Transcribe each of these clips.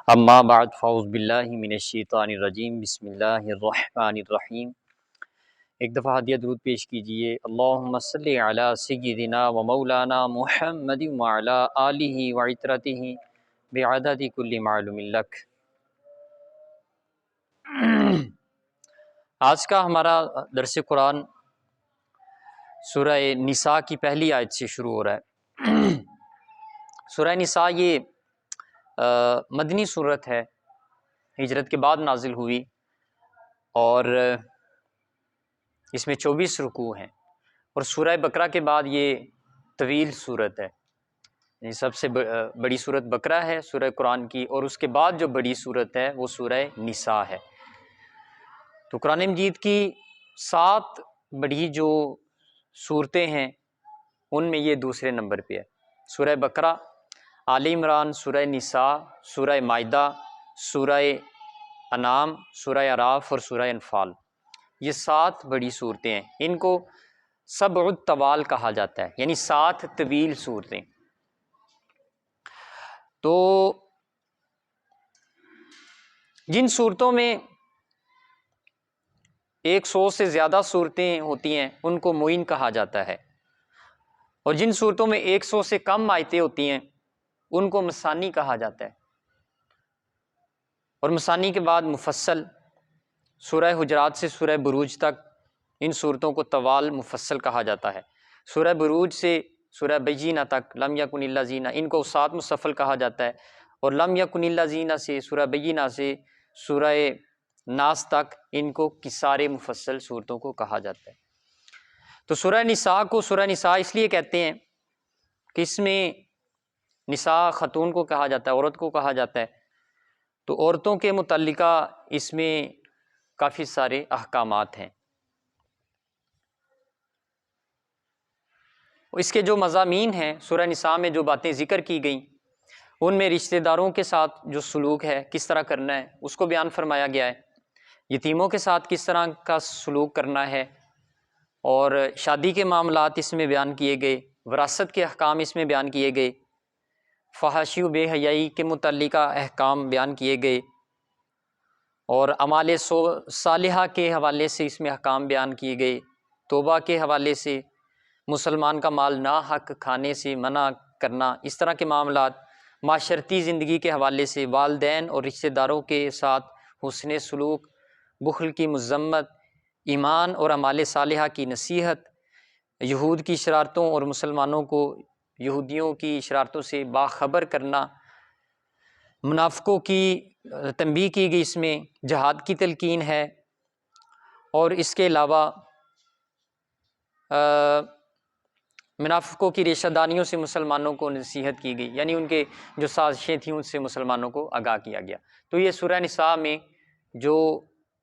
اما بعد فاعوذ باللہ من الشیطان الرجیم بسم اللہ الرحمن الرحیم۔ ایک دفعہ ہدیہ درود پیش کیجئے۔ اللہم صلی علی سیدنا و مولانا محمد وعلی آلہ وعطرتہ بعدد کل معلوم لک۔ آج کا ہمارا درس قرآن سورہ نساء کی پہلی آیت سے شروع ہو رہا ہے۔ سورہ نساء یہ مدنی صورت ہے، ہجرت کے بعد نازل ہوئی، اور اس میں 24 رکوع ہیں، اور سورہ بقرہ کے بعد یہ طویل صورت ہے۔ یعنی سب سے بڑی صورت بقرہ ہے سورہ قرآن کی، اور اس کے بعد جو بڑی صورت ہے وہ سورہ نساء ہے۔ تو قرآن مجید کی 7 بڑی جو صورتیں ہیں ان میں یہ دوسرے نمبر پہ ہے۔ سورہ بقرہ، آل عمران، سورہ نساء، سورہ مائدہ، سورہ انعام، سورہ اعراف اور سورہ انفال، یہ 7 بڑی صورتیں ہیں۔ ان کو سبع الطوال کہا جاتا ہے، یعنی 7 طویل صورتیں۔ تو جن صورتوں میں 100 سے زیادہ صورتیں ہوتی ہیں ان کو معین کہا جاتا ہے، اور جن صورتوں میں 100 سے کم آیتیں ہوتی ہیں ان کو مثانی کہا جاتا ہے، اور مثانی کے بعد مفصل، سورہ حجرات سے سورہ بروج تک ان صورتوں کو طوال مفصل کہا جاتا ہے۔ سورہ بروج سے سورہ بینہ تک، لم یکن الا زینہ، ان کو اوساط مفصل کہا جاتا ہے، اور لم یکن الا زینہ سے سورہ بینہ سے سورہ ناس تک ان کو کسار مفصل صورتوں کو کہا جاتا ہے۔ تو سورہ نساء کو سورہ نساء اس لیے کہتے ہیں کہ اس میں نساء خاتون کو کہا جاتا ہے، عورت کو کہا جاتا ہے، تو عورتوں کے متعلقہ اس میں کافی سارے احکامات ہیں۔ اس کے جو مضامین ہیں سورہ نساء میں جو باتیں ذکر کی گئیں ان میں رشتہ داروں کے ساتھ جو سلوک ہے کس طرح کرنا ہے اس کو بیان فرمایا گیا ہے، یتیموں کے ساتھ کس طرح کا سلوک کرنا ہے، اور شادی کے معاملات اس میں بیان کیے گئے، وراثت کے احکام اس میں بیان کیے گئے، فحاشی و بے حیائی کے متعلقہ احکام بیان کیے گئے، اور اعمال صالحہ کے حوالے سے اس میں احکام بیان کیے گئے، توبہ کے حوالے سے، مسلمان کا مال ناحق کھانے سے منع کرنا، اس طرح کے معاملات، معاشرتی زندگی کے حوالے سے والدین اور رشتہ داروں کے ساتھ حسن سلوک، بخل کی مذمت، ایمان اور اعمال صالحہ کی نصیحت، یہود کی شرارتوں اور مسلمانوں کو یہودیوں کی شرارتوں سے باخبر کرنا، منافقوں کی تنبیہ کی گئی، اس میں جہاد کی تلقین ہے، اور اس کے علاوہ منافقوں کی ریشہ دانیوں سے مسلمانوں کو نصیحت کی گئی، یعنی ان کے جو سازشیں تھیں ان سے مسلمانوں کو آگاہ کیا گیا۔ تو یہ سورہ نساء میں جو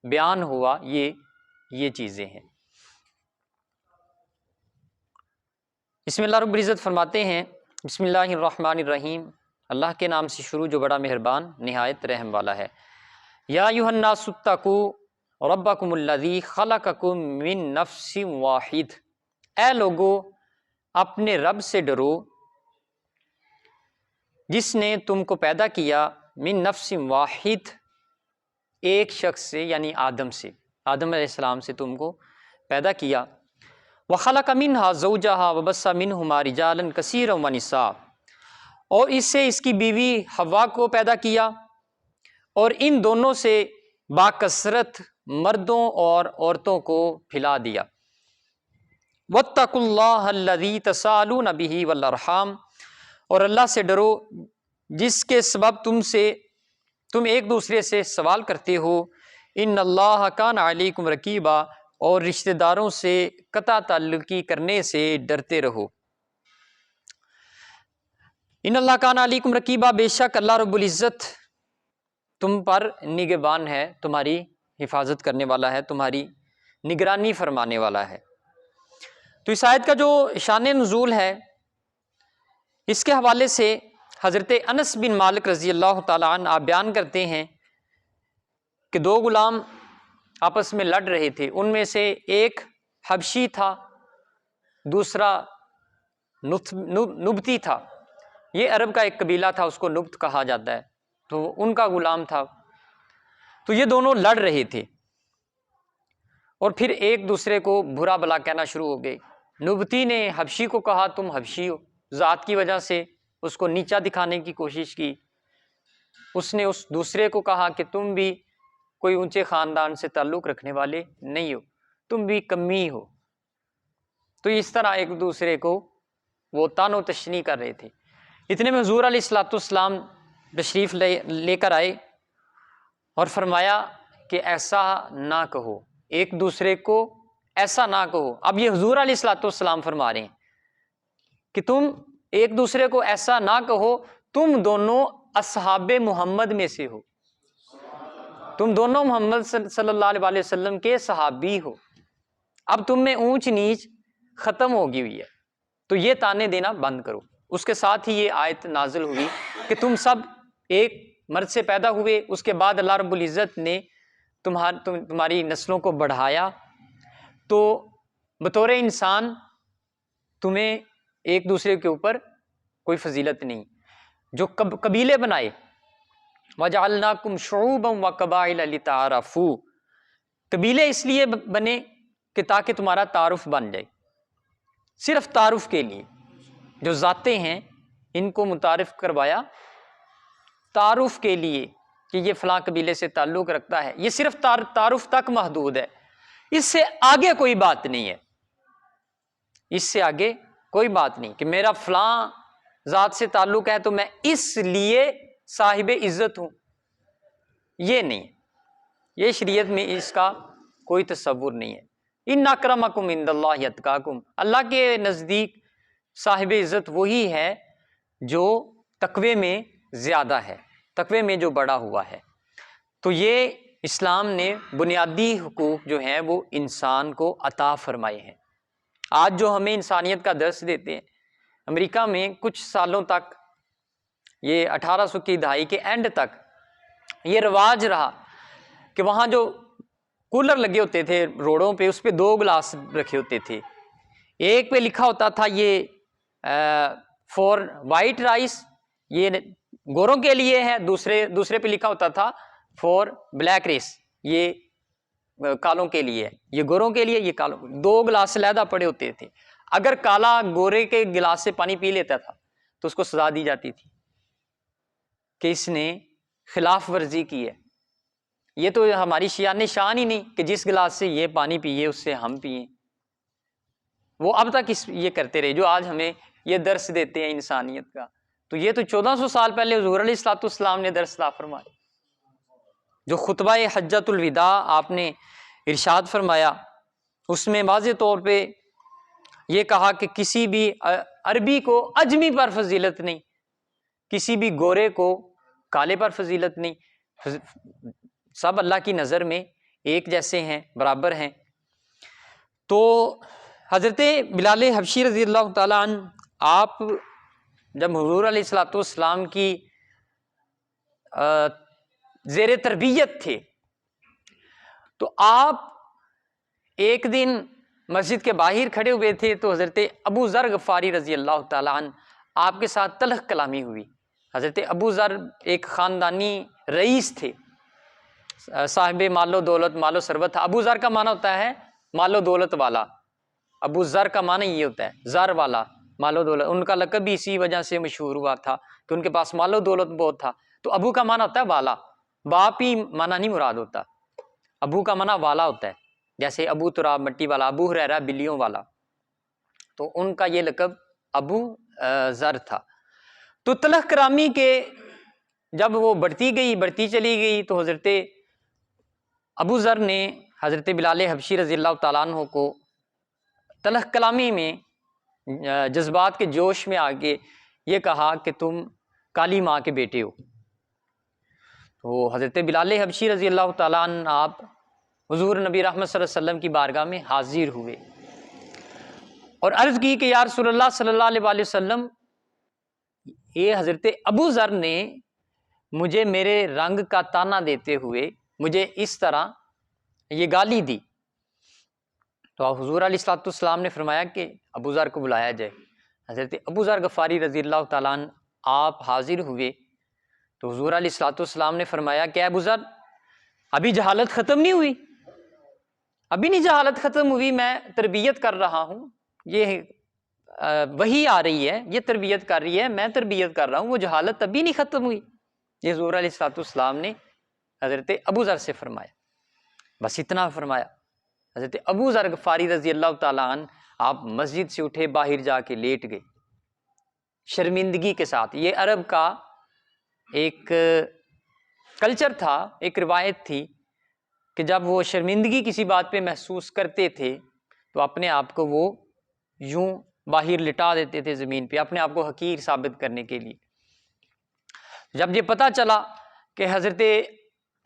بیان ہوا یہ چیزیں ہیں۔ بسم اللہ رب العزت فرماتے ہیں، بسم اللہ الرحمن الرحیم، اللہ کے نام سے شروع جو بڑا مہربان نہایت رحم والا ہے۔ یا ایھا الناس اتقوا ربکم الذی خلقکم من نفس واحد، اے لوگو اپنے رب سے ڈرو جس نے تم کو پیدا کیا، من نفس واحد، ایک شخص سے، یعنی آدم سے، آدم علیہ السلام سے تم کو پیدا کیا، وخلق منہا زوجہا وبث منہما رجالا کثیرا ونساء، اور اس سے اس کی بیوی حوا کو پیدا کیا، اور ان دونوں سے باکثرت مردوں اور عورتوں کو پھیلا دیا۔ واتقوا اللہ الذی تساءلون بہ والارحام، اور اللہ سے ڈرو جس کے سبب تم ایک دوسرے سے سوال کرتے ہو، ان اللہ کان علیکم رقیبا، اور رشتہ داروں سے قطع تعلقی کرنے سے ڈرتے رہو۔ ان اللہ کان علیکم رقیبا، بے شک اللہ رب العزت تم پر نگہبان ہے، تمہاری حفاظت کرنے والا ہے، تمہاری نگرانی فرمانے والا ہے۔ تو اس آیت کا جو شان نزول ہے اس کے حوالے سے حضرت انس بن مالک رضی اللہ تعالیٰ عنہ آپ بیان کرتے ہیں کہ 2 غلام آپس میں لڑ رہے تھے، ان میں سے ایک حبشی تھا، دوسرا نبتی تھا۔ یہ عرب کا ایک قبیلہ تھا، اس کو نبت کہا جاتا ہے، تو ان کا غلام تھا. تو یہ دونوں لڑ رہے تھے اور پھر ایک دوسرے کو برا بلا کہنا شروع ہو گئے. نبطی نے حبشی کو کہا تم حبشی ہو، ذات کی وجہ سے اس کو نیچا دکھانے کی کوشش کی. اس نے اس دوسرے کو کہا کہ تم بھی کوئی اونچے خاندان سے تعلق رکھنے والے نہیں ہو، تم بھی کمی ہو. تو اس طرح ایک دوسرے کو وہ طعن و تشنیع کر رہے تھے. اتنے میں حضور علیہ الصلوۃ والسلام تشریف لے کر آئے اور فرمایا کہ ایسا نہ کہو، ایک دوسرے کو ایسا نہ کہو. اب یہ حضور علیہ الصلوۃ والسلام فرما رہے ہیں کہ تم ایک دوسرے کو ایسا نہ کہو، تم دونوں اصحاب محمد میں سے ہو، تم دونوں محمد صلی اللہ علیہ وسلم کے صحابی ہو. اب تم میں اونچ نیچ ختم ہوگی ہوئی ہے، تو یہ تانے دینا بند کرو. اس کے ساتھ ہی یہ آیت نازل ہوئی کہ تم سب ایک مرد سے پیدا ہوئے، اس کے بعد اللہ رب العزت نے تمہاری نسلوں کو بڑھایا، تو بطور انسان تمہیں ایک دوسرے کے اوپر کوئی فضیلت نہیں. جو قبیلے بنائے، وَجَعَلْنَاكُمْ شُعُوبًا وَقَبَائِلَ لِتَعَارَفُوا، قبیلے اس لیے بنے کہ تاکہ تمہارا تعارف بن جائے، صرف تعارف کے لیے. جو ذاتیں ہیں ان کو متعارف کروایا تعارف کے لیے کہ یہ فلاں قبیلے سے تعلق رکھتا ہے. یہ صرف تعارف تک محدود ہے، اس سے آگے کوئی بات نہیں ہے. اس سے آگے کوئی بات نہیں کہ میرا فلاں ذات سے تعلق ہے تو میں اس لیے صاحب عزت ہوں، یہ نہیں. یہ شریعت میں اس کا کوئی تصور نہیں ہے. ان اکرمکم عند اللہ اتقاکم، اللہ کے نزدیک صاحب عزت وہی ہے جو تقوی میں زیادہ ہے، تقوی میں جو بڑا ہوا ہے. تو یہ اسلام نے بنیادی حقوق جو ہیں وہ انسان کو عطا فرمائے ہیں. آج جو ہمیں انسانیت کا درس دیتے ہیں، امریکہ میں کچھ سالوں تک، یہ 1800 کی دہائی کے اینڈ تک یہ رواج رہا کہ وہاں جو کولر لگے ہوتے تھے روڈوں پہ، اس پہ 2 گلاس رکھے ہوتے تھے. ایک پہ لکھا ہوتا تھا یہ فور وائٹ رائس، یہ گوروں کے لیے ہے. دوسرے پہ لکھا ہوتا تھا فور بلیک رائس، یہ کالوں کے لیے ہے. یہ گوروں کے لیے، یہ کالوں. 2 گلاس علیحدہ پڑے ہوتے تھے. اگر کالا گورے کے گلاس سے پانی پی لیتا تھا تو اس کو سزا دی جاتی تھی کہ اس نے خلاف ورزی کی ہے. یہ تو ہماری شیان شان ہی نہیں کہ جس گلاس سے یہ پانی پیے اس سے ہم پئیں. وہ اب تک یہ کرتے رہے جو آج ہمیں یہ درس دیتے ہیں انسانیت کا. تو یہ تو 1400 سال پہلے حضور علیہ الصلوۃ والسلام نے درس عطا فرمایا. جو خطبہ حجۃ الوداع آپ نے ارشاد فرمایا، اس میں واضح طور پہ یہ کہا کہ کسی بھی عربی کو اجمی پر فضیلت نہیں، کسی بھی گورے کو کالے پر فضیلت نہیں. سب اللہ کی نظر میں ایک جیسے ہیں، برابر ہیں. تو حضرت بلال حبشی رضی اللہ تعالیٰ عنہ، آپ جب حضور علیہ الصلوۃ والسلام کی زیر تربیت تھے تو آپ ایک دن مسجد کے باہر کھڑے ہوئے تھے تو حضرت ابو ذر غفاری رضی اللہ تعالیٰ عنہ آپ کے ساتھ تلخ کلامی ہوئی. حضرت ابو ذر ایک خاندانی رئیس تھے، صاحب مال و دولت، مال و ثروت تھا. ابو ذر کا معنی ہوتا ہے مال و دولت والا. ابو ذر کا معنی یہ ہوتا ہے ذر والا، مال و دولت. ان کا لقب بھی اسی وجہ سے مشہور ہوا تھا کہ ان کے پاس مال و دولت بہت تھا. تو ابو کا معنی ہوتا ہے والا، باپ ہی معنی نہیں مراد ہوتا. ابو کا معنی والا ہوتا ہے، جیسے ابو تراب مٹی والا، ابو ہریرہ بلیوں والا. تو ان کا یہ لقب ابو ذر تھا. تو تلخ کرامی کے جب وہ بڑھتی چلی گئی تو حضرت ابو ذر نے حضرت بلال حبشی رضی اللہ تعالیٰ عنہ کو تلخ کلامی میں جذبات کے جوش میں آگے یہ کہا کہ تم کالی ماں کے بیٹے ہو. تو حضرت بلال حبشی رضی اللہ تعالیٰ عنہ آپ حضور نبی رحمت صلی اللہ علیہ وسلم کی بارگاہ میں حاضر ہوئے اور عرض کی کہ یا رسول اللہ صلی اللہ علیہ وسلم، یہ حضرت ابو ذر نے مجھے میرے رنگ کا تانا دیتے ہوئے مجھے اس طرح یہ گالی دی. تو حضور علیہ الصلوۃ والسلام نے فرمایا کہ ابو ذر کو بلایا جائے. حضرت ابو ذر غفاری رضی اللہ تعالیٰ عنہ آپ حاضر ہوئے تو حضور علیہ الصلوۃ والسلام نے فرمایا کہ اے ابو ذر ابھی جہالت ختم نہیں ہوئی، ابھی نہیں جہالت ختم ہوئی، میں تربیت کر رہا ہوں، یہ وہی آ رہی ہے، یہ تربیت کر رہی ہے، میں تربیت کر رہا ہوں، وہ جہالت ابھی نہیں ختم ہوئی۔ یہ حضور علیہ الصلوۃ والسلام نے حضرت ابو ذر سے فرمایا، بس اتنا فرمایا۔ حضرت ابو ذر غفاری رضی اللہ تعالیٰ عنہ آپ مسجد سے اٹھے، باہر جا کے لیٹ گئے شرمندگی کے ساتھ۔ یہ عرب کا ایک کلچر تھا، ایک روایت تھی کہ جب وہ شرمندگی کسی بات پہ محسوس کرتے تھے تو اپنے آپ کو وہ یوں باہر لٹا دیتے تھے زمین پہ، اپنے آپ کو حقیر ثابت کرنے کے لیے۔ جب یہ پتہ چلا کہ حضرت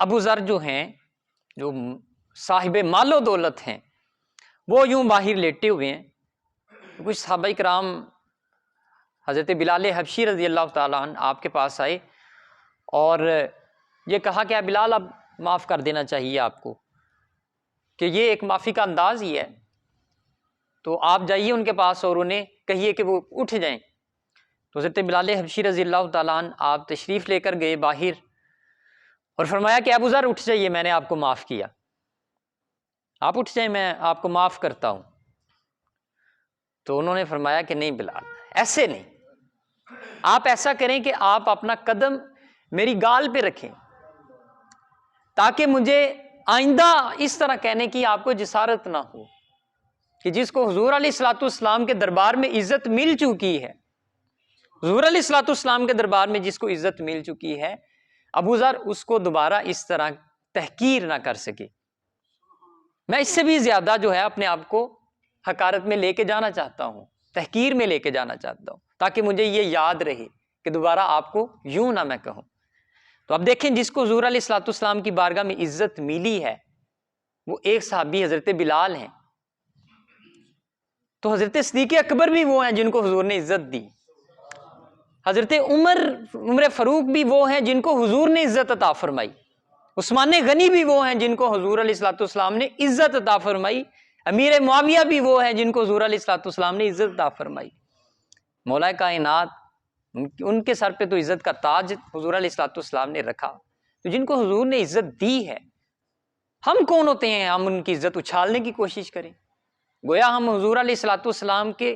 ابو ذر جو ہیں، جو صاحب مال و دولت ہیں، وہ یوں باہر لیٹے ہوئے ہیں، کچھ صحابہ کرام حضرت بلال حبشی رضی اللہ تعالیٰ عنہ آپ کے پاس آئے اور یہ کہا کہ بلال اب معاف کر دینا چاہیے آپ کو، کہ یہ ایک معافی کا انداز ہی ہے، تو آپ جائیے ان کے پاس اور انہیں کہیے کہ وہ اٹھ جائیں۔ تو حضرت بلال حبشی رضی اللہ تعالیٰ عنہ آپ تشریف لے کر گئے باہر اور فرمایا کہ ابو ذر اٹھ جائیے، میں نے آپ کو معاف کیا، آپ اٹھ جائیں، میں آپ کو معاف کرتا ہوں۔ تو انہوں نے فرمایا کہ نہیں بلال، ایسے نہیں، آپ ایسا کریں کہ آپ اپنا قدم میری گال پہ رکھیں تاکہ مجھے آئندہ اس طرح کہنے کی آپ کو جسارت نہ ہو کہ جس کو حضور علیہ الصلوۃ والسلام کے دربار میں عزت مل چکی ہے، حضور علیہ الصلوۃ والسلام کے دربار میں جس کو عزت مل چکی ہے، ابو ذر اس کو دوبارہ اس طرح تحقیر نہ کر سکے۔ میں اس سے بھی زیادہ جو ہے اپنے آپ کو حقارت میں لے کے جانا چاہتا ہوں، تحقیر میں لے کے جانا چاہتا ہوں، تاکہ مجھے یہ یاد رہے کہ دوبارہ آپ کو یوں نہ میں کہوں۔ تو اب دیکھیں، جس کو حضور علیہ الصلوۃ والسلام کی بارگاہ میں عزت ملی ہے وہ ایک صحابی حضرت بلال ہیں، تو حضرت صدیق اکبر بھی وہ ہیں جن کو حضور نے عزت دی، حضرت عمر فاروق بھی وہ ہیں جن کو حضور نے عزت عطا فرمائی، عثمان غنی بھی وہ ہیں جن کو حضور علیہ الصلوۃ والسلام نے عزت عطا فرمائی، امیر معاویہ بھی وہ ہیں جن کو حضور علیہ الصلوۃ والسلام نے عزت عطا فرمائی۔ مولا کائنات ان کے سر پہ تو عزت کا تاج حضور علیہ الصلوۃ والسلام نے رکھا، تو جن کو حضور نے عزت دی ہے، ہم کون ہوتے ہیں ہم ان کی عزت اچھالنے کی کوشش کریں؟ گویا ہم حضور علیہ الصلوۃ والسلام کے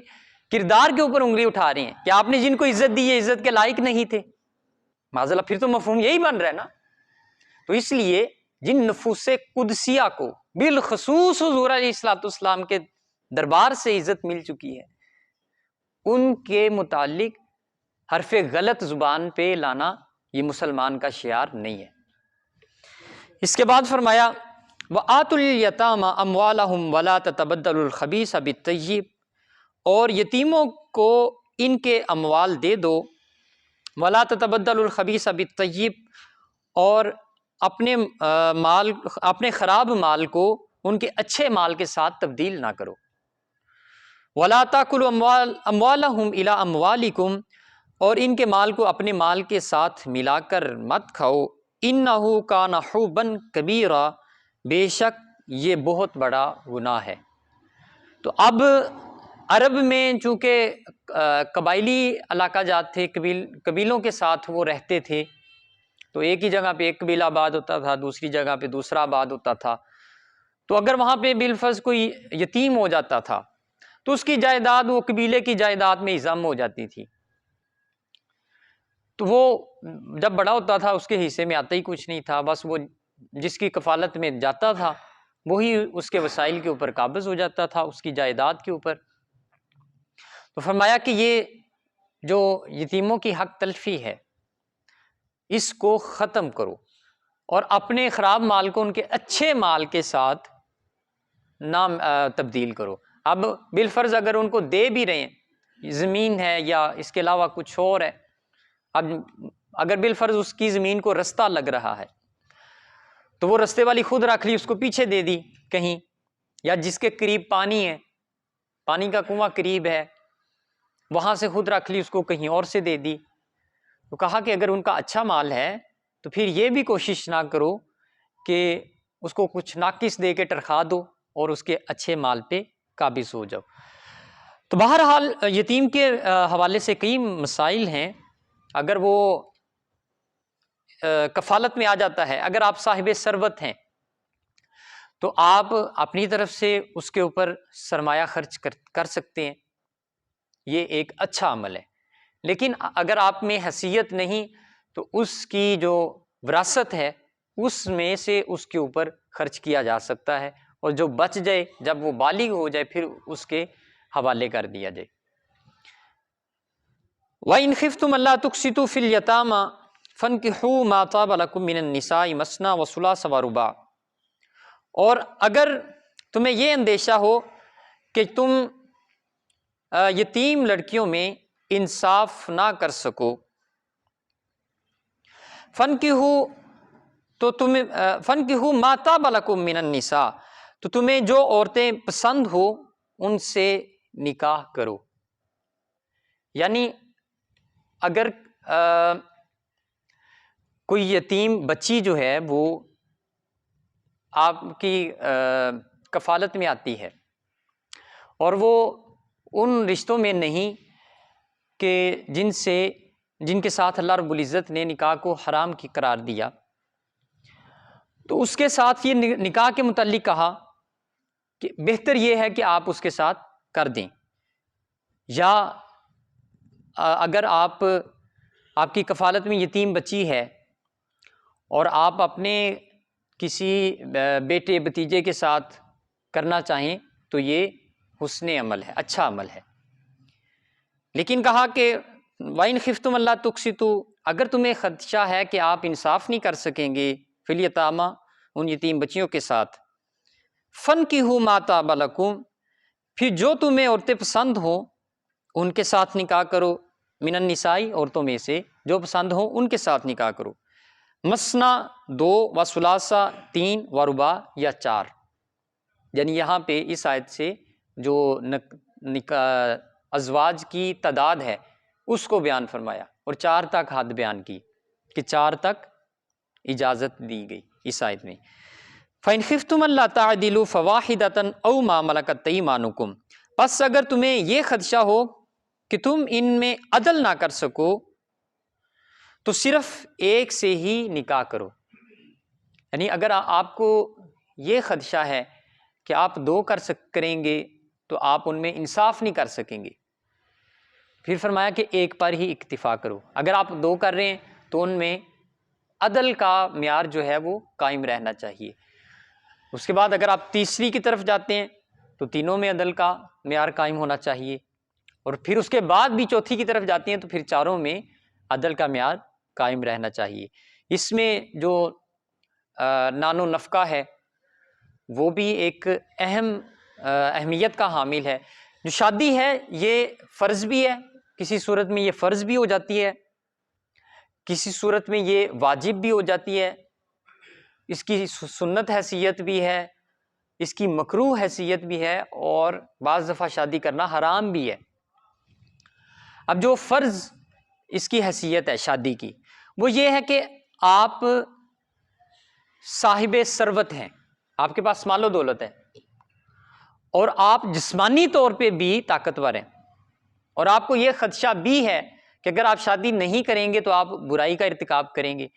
کردار کے اوپر انگلی اٹھا رہے ہیں کہ آپ نے جن کو عزت دی ہے عزت کے لائق نہیں تھے، معاذ اللہ، پھر تو مفہوم یہی بن رہا ہے نا۔ تو اس لیے جن نفوس قدسیہ کو بالخصوص حضور علیہ الصلوۃ والسلام کے دربار سے عزت مل چکی ہے، ان کے متعلق حرف غلط زبان پہ لانا یہ مسلمان کا شعار نہیں ہے۔ اس کے بعد فرمایا وَآتُوا الْيَتَامَى أَمْوَالَهُمْ وَلَا تَتَبَدَّلُوا الْخَبِيثَ بِالطَّيِّبِ، اور یتیموں کو ان کے اموال دے دو، وَلَا تَتَبَدَّلُوا الْخَبِيثَ بِالطَّيِّبِ، اور اپنے خراب مال کو ان کے اچھے مال کے ساتھ تبدیل نہ کرو، وَلَا تَأْكُلُوا أَمْوَالَهُمْ إِلَىٰ أَمْوَالِكُمْ، اور ان کے مال کو اپنے مال کے ساتھ ملا کر مت کھاؤ، إِنَّهُ كَانَ حُوبًا كَبِيرًا، بے شک یہ بہت بڑا گناہ ہے۔ تو اب عرب میں چونکہ قبائلی علاقہ جات تھے، قبیلوں کے ساتھ وہ رہتے تھے، تو ایک ہی جگہ پہ ایک قبیلہ آباد ہوتا تھا، دوسری جگہ پہ دوسرا آباد ہوتا تھا، تو اگر وہاں پہ بالفرض کوئی یتیم ہو جاتا تھا تو اس کی جائیداد وہ قبیلے کی جائیداد میں ضم ہو جاتی تھی، تو وہ جب بڑا ہوتا تھا اس کے حصے میں آتا ہی کچھ نہیں تھا، بس وہ جس کی کفالت میں جاتا تھا وہی اس کے وسائل کے اوپر قابض ہو جاتا تھا، اس کی جائیداد کے اوپر۔ تو فرمایا کہ یہ جو یتیموں کی حق تلفی ہے اس کو ختم کرو، اور اپنے خراب مال کو ان کے اچھے مال کے ساتھ نہ تبدیل کرو۔ اب بالفرض اگر ان کو دے بھی رہے ہیں، زمین ہے یا اس کے علاوہ کچھ اور ہے، اب اگر بالفرض اس کی زمین کو رستہ لگ رہا ہے تو وہ رستے والی خود رکھ لی، اس کو پیچھے دے دی کہیں، یا جس کے قریب پانی ہے، پانی کا کنواں قریب ہے، وہاں سے خود رکھ لی، اس کو کہیں اور سے دے دی۔ تو کہا کہ اگر ان کا اچھا مال ہے تو پھر یہ بھی کوشش نہ کرو کہ اس کو کچھ ناقص دے کے ٹرخا دو اور اس کے اچھے مال پہ قابض ہو جاؤ۔ تو بہرحال یتیم کے حوالے سے کئی مسائل ہیں، اگر وہ کفالت میں آ جاتا ہے۔ اگر آپ صاحب ثروت ہیں تو آپ اپنی طرف سے اس کے اوپر سرمایہ خرچ کر سکتے ہیں، یہ ایک اچھا عمل ہے۔ لیکن اگر آپ میں حیثیت نہیں تو اس کی جو وراثت ہے اس میں سے اس کے اوپر خرچ کیا جا سکتا ہے، اور جو بچ جائے جب وہ بالغ ہو جائے پھر اس کے حوالے کر دیا جائے۔ وَإِنْ خِفْتُمْ أَلَّا تُقْسِطُوا فِي الْيَتَامَى فَانكِحُوا مَا طَابَ لَكُم مِّنَ النِّسَاءِ مَثْنَىٰ وَثُلَاثَ وَرُبَاعَ، اور اگر تمہیں یہ اندیشہ ہو کہ تم یتیم لڑکیوں میں انصاف نہ کر سکو، فَانكِحُوا تو تمہیں فَانكِحُوا مَا طَابَ لَكُم مِّنَ النِّسَاءِ تو تمہیں جو عورتیں پسند ہو ان سے نکاح کرو۔ یعنی اگر کوئی یتیم بچی جو ہے وہ آپ کی کفالت میں آتی ہے اور وہ ان رشتوں میں نہیں کہ جن کے ساتھ اللہ رب العزت نے نکاح کو حرام کی قرار دیا، تو اس کے ساتھ یہ نکاح کے متعلق کہا کہ بہتر یہ ہے کہ آپ اس کے ساتھ کر دیں، یا اگر آپ کی کفالت میں یتیم بچی ہے اور آپ اپنے کسی بیٹے بھتیجے کے ساتھ کرنا چاہیں تو یہ حسن عمل ہے، اچھا عمل ہے۔ لیکن کہا کہ وَإِنْ خِفْتُمْ أَلَّا تُقْسِطُوا اگر تمہیں خدشہ ہے کہ آپ انصاف نہیں کر سکیں گے فِي الْيَتَامَى ان یتیم بچیوں کے ساتھ، فَانكِحُوا مَا طَابَ لَكُم پھر جو تمہیں عورتیں پسند ہوں ان کے ساتھ نکاح کرو، من النساء عورتوں میں سے جو پسند ہوں ان کے ساتھ نکاح کرو، مثنا 2 و ثلاثہ 3 و رباع یا 4، یعنی یہاں پہ اس آیت سے جو ازواج کی تعداد ہے اس کو بیان فرمایا اور 4 تک حد بیان کی کہ 4 تک اجازت دی گئی اس آیت میں۔ فَإِنْ خِفْتُمْ أَلَّا تَعْدِلُوا فَوَاحِدَةً أَوْ مَا مَلَكَتْ أَيْمَانُكُمْ پس اگر تمہیں یہ خدشہ ہو کہ تم ان میں عدل نہ کر سکو تو صرف ایک سے ہی نکاح کرو۔ یعنی اگر آپ کو یہ خدشہ ہے کہ آپ 2 کریں گے تو آپ ان میں انصاف نہیں کر سکیں گے، پھر فرمایا کہ ایک پر ہی اکتفا کرو۔ اگر آپ 2 کر رہے ہیں تو ان میں عدل کا معیار جو ہے وہ قائم رہنا چاہیے۔ اس کے بعد اگر آپ تیسری کی طرف جاتے ہیں تو تینوں میں عدل کا معیار قائم ہونا چاہیے، اور پھر اس کے بعد بھی چوتھی کی طرف جاتے ہیں تو پھر 4 میں عدل کا معیار قائم رہنا چاہیے۔ اس میں جو نان و نفقہ ہے وہ بھی ایک اہمیت کا حامل ہے۔ جو شادی ہے یہ فرض بھی ہے، کسی صورت میں یہ فرض بھی ہو جاتی ہے، کسی صورت میں یہ واجب بھی ہو جاتی ہے، اس کی سنت حیثیت بھی ہے، اس کی مکروہ حیثیت بھی ہے، اور بعض دفعہ شادی کرنا حرام بھی ہے۔ اب جو فرض اس کی حیثیت ہے شادی کی وہ یہ ہے کہ آپ صاحب ثروت ہیں، آپ کے پاس مال و دولت ہے، اور آپ جسمانی طور پہ بھی طاقتور ہیں، اور آپ کو یہ خدشہ بھی ہے کہ اگر آپ شادی نہیں کریں گے تو آپ برائی کا ارتکاب کریں گے،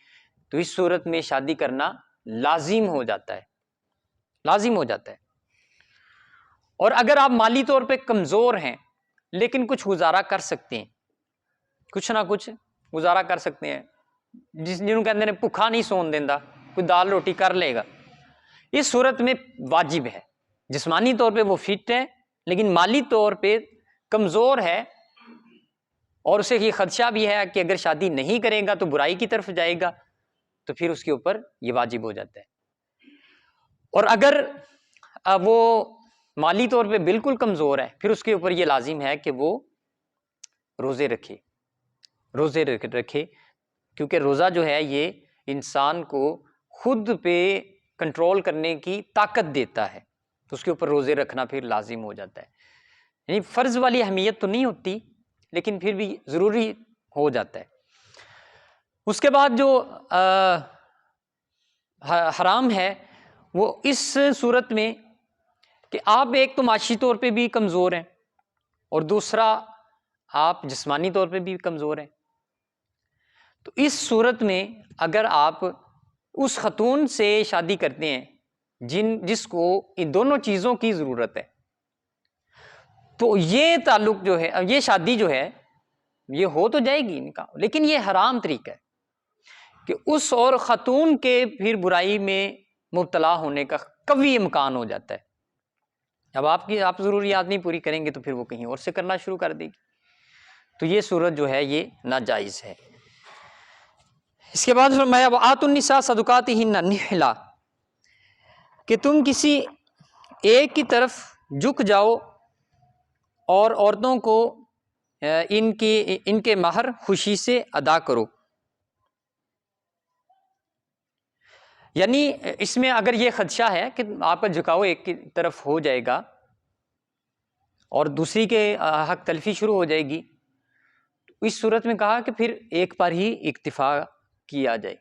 تو اس صورت میں شادی کرنا لازم ہو جاتا ہے، لازم ہو جاتا ہے۔ اور اگر آپ مالی طور پہ کمزور ہیں لیکن کچھ گزارا کر سکتے ہیں، کچھ نہ کچھ گزارا کر سکتے ہیں، جنہوں کہتے ہیں بھوکھا نہیں سون دیندا، کوئی دال روٹی کر لے گا، اس صورت میں واجب ہے۔ جسمانی طور پہ وہ فٹ ہے لیکن مالی طور پہ کمزور ہے، اور اسے یہ خدشہ بھی ہے کہ اگر شادی نہیں کرے گا تو برائی کی طرف جائے گا، تو پھر اس کے اوپر یہ واجب ہو جاتا ہے۔ اور اگر وہ مالی طور پہ بالکل کمزور ہے پھر اس کے اوپر یہ لازم ہے کہ وہ روزے رکھے، کیونکہ روزہ جو ہے یہ انسان کو خود پہ کنٹرول کرنے کی طاقت دیتا ہے، تو اس کے اوپر روزے رکھنا پھر لازم ہو جاتا ہے۔ یعنی فرض والی اہمیت تو نہیں ہوتی لیکن پھر بھی ضروری ہو جاتا ہے۔ اس کے بعد جو حرام ہے وہ اس صورت میں کہ آپ ایک تو معاشی طور پہ بھی کمزور ہیں اور دوسرا آپ جسمانی طور پہ بھی کمزور ہیں، تو اس صورت میں اگر آپ اس خاتون سے شادی کرتے ہیں جس کو ان دونوں چیزوں کی ضرورت ہے، تو یہ تعلق جو ہے، یہ شادی جو ہے یہ ہو تو جائے گی نکاح، لیکن یہ حرام طریقہ ہے کہ اس اور خاتون کے پھر برائی میں مبتلا ہونے کا قوی امکان ہو جاتا ہے۔ اب آپ ضروریات نہیں پوری کریں گے تو پھر وہ کہیں اور سے کرنا شروع کر دے گی، تو یہ صورت جو ہے یہ ناجائز ہے۔ اس کے بعد فرمایا وَآتُوا النِّسَاءَ صَدُقَاتِهِنَّ نِحْلًا، کہ تم کسی ایک کی طرف جھک جاؤ اور عورتوں کو ان کے مہر خوشی سے ادا کرو۔ یعنی اس میں اگر یہ خدشہ ہے کہ آپ کا جھکاؤ ایک کی طرف ہو جائے گا اور دوسری کے حق تلفی شروع ہو جائے گی، تو اس صورت میں کہا کہ پھر ایک پر ہی اکتفا کیا جائے،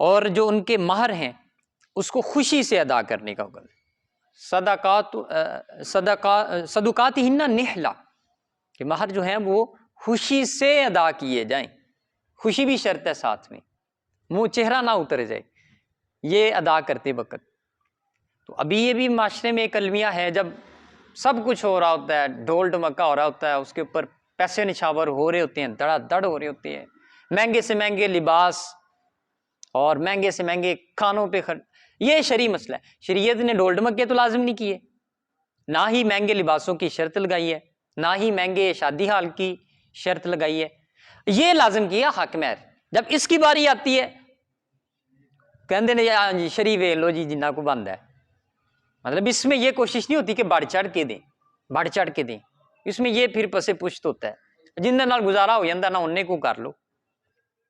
اور جو ان کے مہر ہیں اس کو خوشی سے ادا کرنے کا حکم ہے۔ صدقاتہن نحلا، کہ مہر جو ہیں وہ خوشی سے ادا کیے جائیں، خوشی بھی شرط ہے ساتھ میں، منہ چہرہ نہ اتر جائے یہ ادا کرتے وقت۔ تو ابھی یہ بھی معاشرے میں ایک المیہ ہے، جب سب کچھ ہو رہا ہوتا ہے، ڈھول ڈمکا ہو رہا ہوتا ہے، اس کے اوپر پیسے نچھاور ہو رہے ہوتے ہیں، دڑا دڑ ہو رہے ہوتے ہیں، مہنگے سے مہنگے لباس اور مہنگے سے مہنگے کھانوں پہ خرچ، یہ شرعی مسئلہ ہے۔ شریعت نے ڈھول ڈمکے تو لازم نہیں کیے، نہ ہی مہنگے لباسوں کی شرط لگائی ہے، نہ ہی مہنگے شادی حال کی شرط لگائی ہے، یہ لازم کیا حق مہر۔ جب اس کی باری آتی ہے کہندے نے ہاں جی شریع ویل لو جی جنہ کو بند ہے، مطلب اس میں یہ کوشش نہیں ہوتی کہ بڑھ چڑھ کے دیں، اس میں یہ پھر پسے پشت ہوتا ہے، جن دے نال گزارا ہو جاندہ نہ انہیں کو کر لو،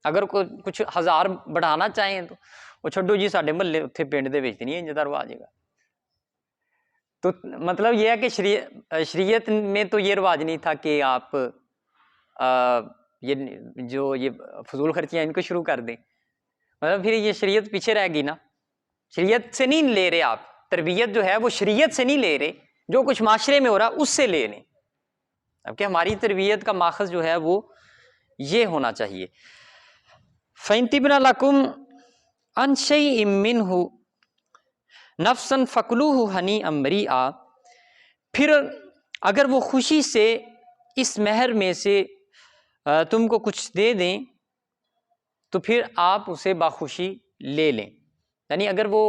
اگر کوئی کچھ ہزار بڑھانا چاہیں تو وہ چھڈو جی ساڈے محلے اتھے پنڈ دے وچ نہیں انج دا رواج ہے گا۔ تو مطلب یہ ہے کہ شریعت میں تو یہ رواج نہیں تھا کہ آپ یہ فضول خرچیاں ان کو شروع کر دیں، مطلب پھر یہ شریعت پیچھے رہ گی نا، شریعت سے نہیں لے رہے آپ، تربیت جو ہے وہ شریعت سے نہیں لے رہے، جو کچھ معاشرے میں ہو رہا اس سے لے لیں، اب کہ ہماری تربیت کا ماخذ جو ہے وہ یہ ہونا چاہیے۔ فَإِن طِبْنَ لَكُمْ عَنْ شَيْءٍ مِّنْهُ نَفْسًا فَكُلُوهُ هَنِيئًا مَرِيئًا، پھر اگر وہ خوشی سے اس مہر میں سے تم کو کچھ دے دیں تو پھر آپ اسے باخوشی لے لیں، یعنی اگر وہ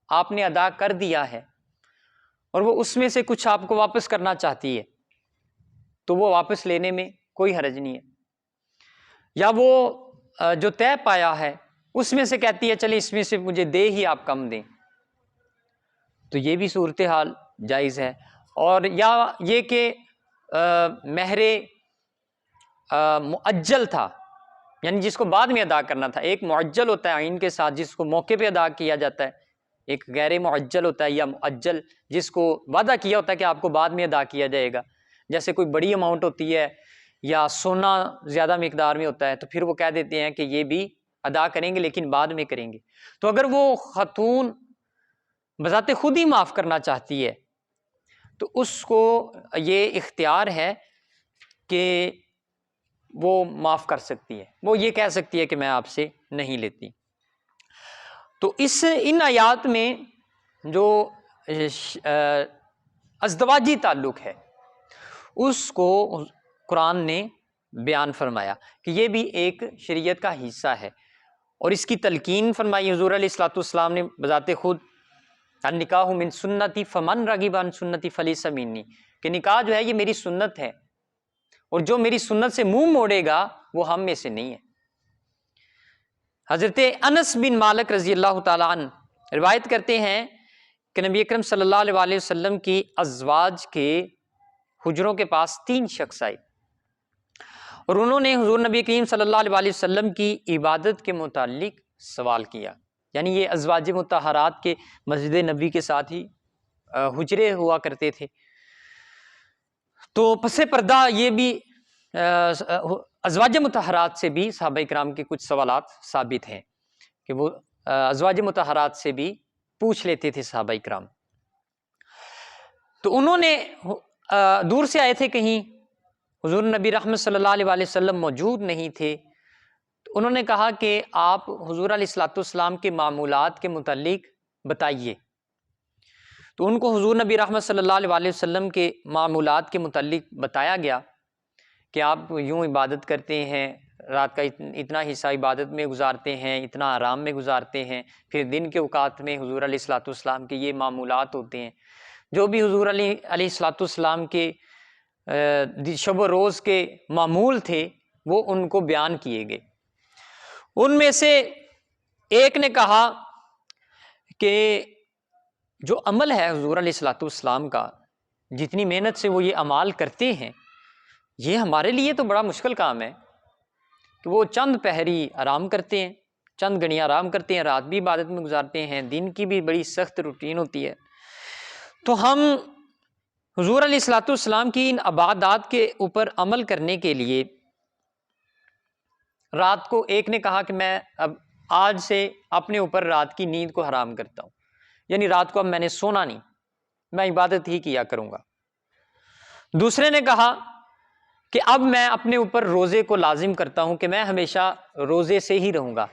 آپ نے ادا کر دیا ہے اور وہ اس میں سے کچھ آپ کو واپس کرنا چاہتی ہے تو وہ واپس لینے میں کوئی حرج نہیں ہے، یا وہ جو طے پایا ہے اس میں سے کہتی ہے چلے اس میں سے مجھے دے ہی آپ کم دیں، تو یہ بھی صورتحال جائز ہے۔ اور یا یہ کہ مہر مؤجل تھا، یعنی جس کو بعد میں ادا کرنا تھا، ایک معجل ہوتا ہے عین کے ساتھ جس کو موقع پہ ادا کیا جاتا ہے، ایک غیر معجل ہوتا ہے یا مؤجل جس کو وعدہ کیا ہوتا ہے کہ آپ کو بعد میں ادا کیا جائے گا، جیسے کوئی بڑی اماؤنٹ ہوتی ہے یا سونا زیادہ مقدار میں ہوتا ہے تو پھر وہ کہہ دیتے ہیں کہ یہ بھی ادا کریں گے لیکن بعد میں کریں گے، تو اگر وہ خاتون بذات خود ہی معاف کرنا چاہتی ہے تو اس کو یہ اختیار ہے کہ وہ معاف کر سکتی ہے، وہ یہ کہہ سکتی ہے کہ میں آپ سے نہیں لیتی۔ تو ان آیات میں جو ازدواجی تعلق ہے اس کو قرآن نے بیان فرمایا کہ یہ بھی ایک شریعت کا حصہ ہے، اور اس کی تلقین فرمائی حضور علیہ الصلوۃ والسلام نے بذات خود، النکاح من سنتی فمن رغب عن سنتی فلیس منی، کہ نکاح جو ہے یہ میری سنت ہے اور جو میری سنت سے منہ موڑے گا وہ ہم میں سے نہیں ہے۔ حضرت انس بن مالک رضی اللہ تعالیٰ عنہ روایت کرتے ہیں کہ نبی اکرم صلی اللہ علیہ وسلم کی ازواج کے حجروں کے پاس 3 شخص آئے اور انہوں نے حضور نبی کریم صلی اللہ علیہ وسلم کی عبادت کے متعلق سوال کیا، یعنی یہ ازواج مطہرات کے مسجد نبی کے ساتھ ہی حجرے ہوا کرتے تھے، تو پس پردہ یہ بھی ازواج مطہرات سے بھی صحابہ کرام کے کچھ سوالات ثابت ہیں کہ وہ ازواج مطہرات سے بھی پوچھ لیتے تھے صحابہ کرام۔ تو انہوں نے دور سے آئے تھے، کہیں حضور نبی رحمت صلی اللہ علیہ وسلم موجود نہیں تھے، انہوں نے کہا کہ آپ حضور علیہ الصلوۃ والسلام کے معمولات کے متعلق بتائیے. تو ان کو حضور نبی رحمت صلی اللہ علیہ وسلم کے معمولات کے متعلق بتایا گیا کہ آپ یوں عبادت کرتے ہیں، رات کا اتنا حصہ عبادت میں گزارتے ہیں، اتنا آرام میں گزارتے ہیں، پھر دن کے اوقات میں حضور علیہ الصلوۃ والسلام کے یہ معمولات ہوتے ہیں. جو بھی حضور علیہ الصلوۃ والسلام کے شب و روز کے معمول تھے وہ ان کو بیان کیے گئے. ان میں سے ایک نے کہا کہ جو عمل ہے حضور علیہ الصلوۃ والسلام کا، جتنی محنت سے وہ یہ اعمال کرتے ہیں، یہ ہمارے لیے تو بڑا مشکل کام ہے کہ وہ چند پہری آرام کرتے ہیں، چند گھڑیاں آرام کرتے ہیں، رات بھی عبادت میں گزارتے ہیں، دن کی بھی بڑی سخت روٹین ہوتی ہے. تو ہم حضور علیہ الصلوۃ والسلام کی ان عبادات کے اوپر عمل کرنے کے لیے رات کو، ایک نے کہا کہ میں اب آج سے اپنے اوپر رات کی نیند کو حرام کرتا ہوں، یعنی رات کو اب میں نے سونا نہیں، میں عبادت ہی کیا کروں گا. دوسرے نے کہا کہ اب میں اپنے اوپر روزے کو لازم کرتا ہوں کہ میں ہمیشہ روزے سے ہی رہوں گا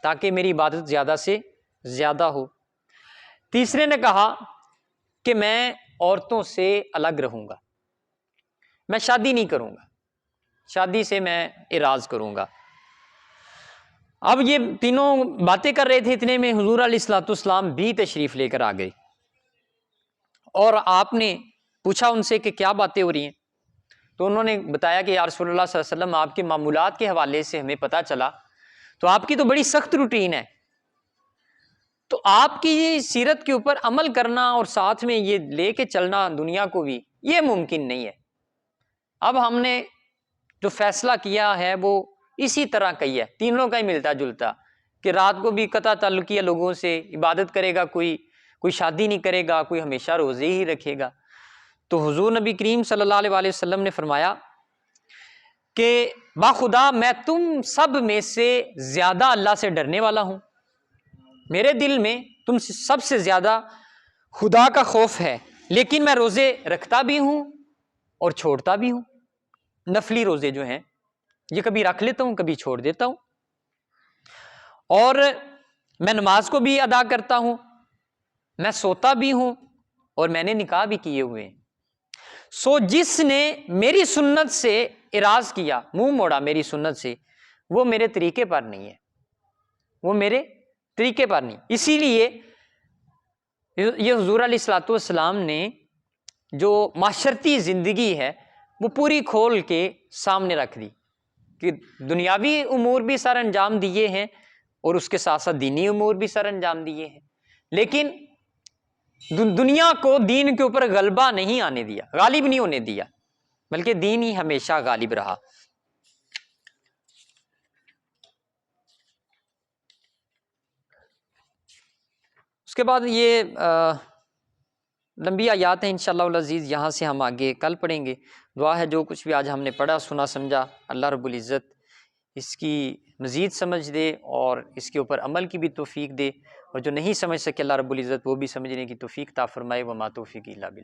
تاکہ میری عبادت زیادہ سے زیادہ ہو. تیسرے نے کہا کہ میں عورتوں سے الگ رہوں گا، میں شادی نہیں کروں گا، شادی سے میں اعراض کروں گا. اب یہ تینوں باتیں کر رہے تھے، اتنے میں حضور علیہ الصلوۃ والسلام بھی تشریف لے کر آ گئے اور آپ نے پوچھا ان سے کہ کیا باتیں ہو رہی ہیں. تو انہوں نے بتایا کہ یا رسول اللہ صلی اللہ علیہ وسلم، آپ کے معمولات کے حوالے سے ہمیں پتہ چلا تو آپ کی تو بڑی سخت روٹین ہے، تو آپ کی یہ سیرت کے اوپر عمل کرنا اور ساتھ میں یہ لے کے چلنا دنیا کو بھی، یہ ممکن نہیں ہے. اب ہم نے جو فیصلہ کیا ہے وہ اسی طرح کا ہی ہے، تینوں کا ہی ملتا جلتا، کہ رات کو بھی قطع تعلقی ہے لوگوں سے، عبادت کرے گا کوئی شادی نہیں کرے گا، کوئی ہمیشہ روزے ہی رکھے گا. تو حضور نبی کریم صلی اللہ علیہ وسلم نے فرمایا کہ باخدا میں تم سب میں سے زیادہ اللہ سے ڈرنے والا ہوں، میرے دل میں تم سب سے زیادہ خدا کا خوف ہے، لیکن میں روزے رکھتا بھی ہوں اور چھوڑتا بھی ہوں. نفلی روزے جو ہیں یہ کبھی رکھ لیتا ہوں، کبھی چھوڑ دیتا ہوں، اور میں نماز کو بھی ادا کرتا ہوں، میں سوتا بھی ہوں، اور میں نے نکاح بھی کیے ہوئے ہیں. سو جس نے میری سنت سے اعراض کیا، منہ موڑا میری سنت سے، وہ میرے طریقے پر نہیں ہے، وہ میرے طریقے پر نہیں. اسی لیے یہ حضور علیہ الصلوۃ والسلام نے جو معاشرتی زندگی ہے وہ پوری کھول کے سامنے رکھ دی کہ دنیاوی امور بھی سر انجام دیے ہیں اور اس کے ساتھ ساتھ دینی امور بھی سر انجام دیے ہیں، لیکن دنیا کو دین کے اوپر غلبہ نہیں آنے دیا، غالب نہیں ہونے دیا، بلکہ دین ہی ہمیشہ غالب رہا. اس کے بعد یہ لمبی آیات ہیں انشاءاللہ العزیز، یہاں سے ہم آگے کل پڑھیں گے. دعا ہے جو کچھ بھی آج ہم نے پڑھا سنا سمجھا، اللہ رب العزت اس کی مزید سمجھ دے اور اس کے اوپر عمل کی بھی توفیق دے، اور جو نہیں سمجھ سکے اللہ رب العزت وہ بھی سمجھنے کی توفیق عطا فرمائے. وما توفیقی الا باللہ.